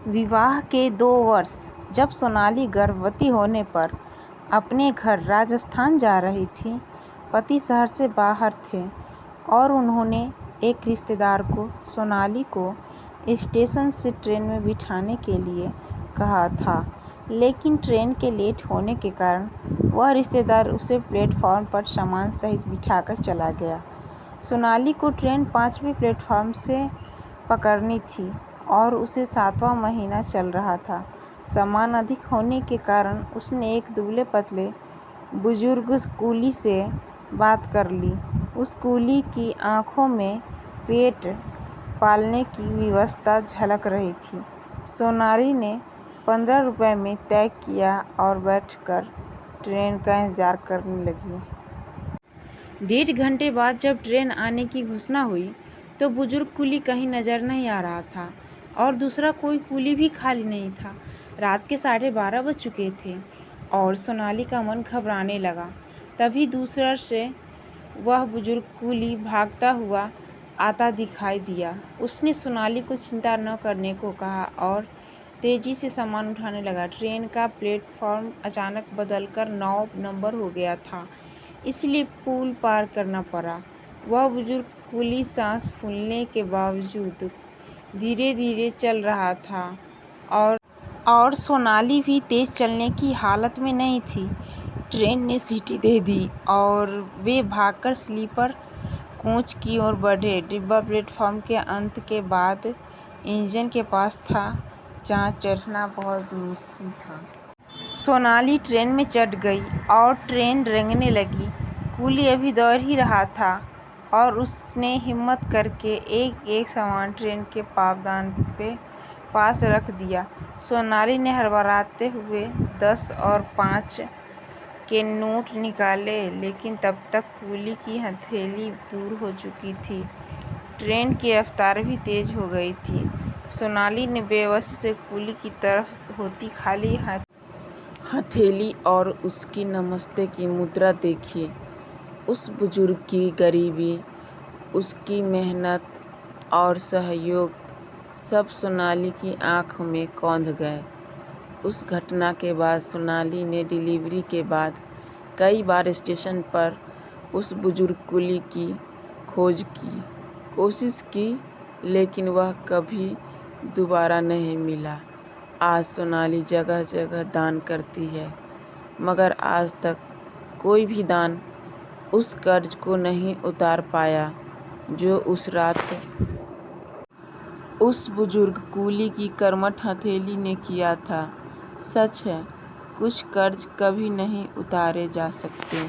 विवाह के 2 वर्ष जब सोनाली गर्भवती होने पर अपने घर राजस्थान जा रही थी, पति शहर से बाहर थे और उन्होंने एक रिश्तेदार को सोनाली को स्टेशन से ट्रेन में बिठाने के लिए कहा था, लेकिन ट्रेन के लेट होने के कारण वह रिश्तेदार उसे प्लेटफॉर्म पर सामान सहित बिठाकर चला गया। सोनाली को ट्रेन 5वें प्लेटफॉर्म से पकड़नी थी और उसे 7वां महीना चल रहा था। सामान अधिक होने के कारण उसने एक दुबले-पतले बुजुर्ग कूली से बात कर ली। उस कूली की आंखों में पेट पालने की विवशता झलक रही थी। सोनाली ने 15 रुपये में तय किया और बैठकर ट्रेन का इंतजार करने लगी। 1.5 घंटे बाद जब ट्रेन आने की घोषणा हुई तो बुजुर्ग कूली कहीं नजर नहीं आ रहा था और दूसरा कोई कूली भी खाली नहीं था। रात के 12:30 बज चुके थे और सोनाली का मन घबराने लगा। तभी दूसरा से वह बुजुर्ग कूली भागता हुआ आता दिखाई दिया। उसने सोनाली को चिंता न करने को कहा और तेजी से सामान उठाने लगा। ट्रेन का प्लेटफॉर्म अचानक बदलकर 9 नंबर हो गया था, इसलिए पुल पार करना पड़ा। वह बुजुर्ग कूली सांस फूलने के बावजूद धीरे-धीरे चल रहा था और सोनाली भी तेज चलने की हालत में नहीं थी। ट्रेन ने सीटी दे दी और वे भागकर स्लीपर कोच की ओर बढ़े। डिब्बा प्लेटफॉर्म के अंत के बाद इंजन के पास था, जहां चढ़ना बहुत मुश्किल था। सोनाली ट्रेन में चढ़ गई और ट्रेन रेंगने लगी। कूली अभी दौड़ ही रहा था और उसने हिम्मत करके एक-एक सामान ट्रेन के पावदान पे पास रख दिया। सोनाली ने हड़बड़ाते हुए 10 और 5 के नोट निकाले, लेकिन तब तक कूली की हथेली दूर हो चुकी थी। ट्रेन की रफ्तार भी तेज हो गई थी। सोनाली ने बेबसी से कूली की तरफ होती खाली हथेली और उसकी नमस्ते की मुद्रा देखी। उस बुजुर्ग की गरीबी, उसकी मेहनत और सहयोग सब सोनाली की आंखों में कौंध गए। उस घटना के बाद सोनाली ने डिलीवरी के बाद कई बार स्टेशन पर उस बुजुर्ग कूली की खोज की कोशिश की, लेकिन वह कभी दोबारा नहीं मिला। आज सोनाली जगह-जगह दान करती है, मगर आज तक कोई भी दान उस कर्ज को नहीं उतार पाया जो उस रात उस बुजुर्ग कूली की कर्मठ हथेली ने किया था। सच है, कुछ कर्ज कभी नहीं उतारे जा सकते।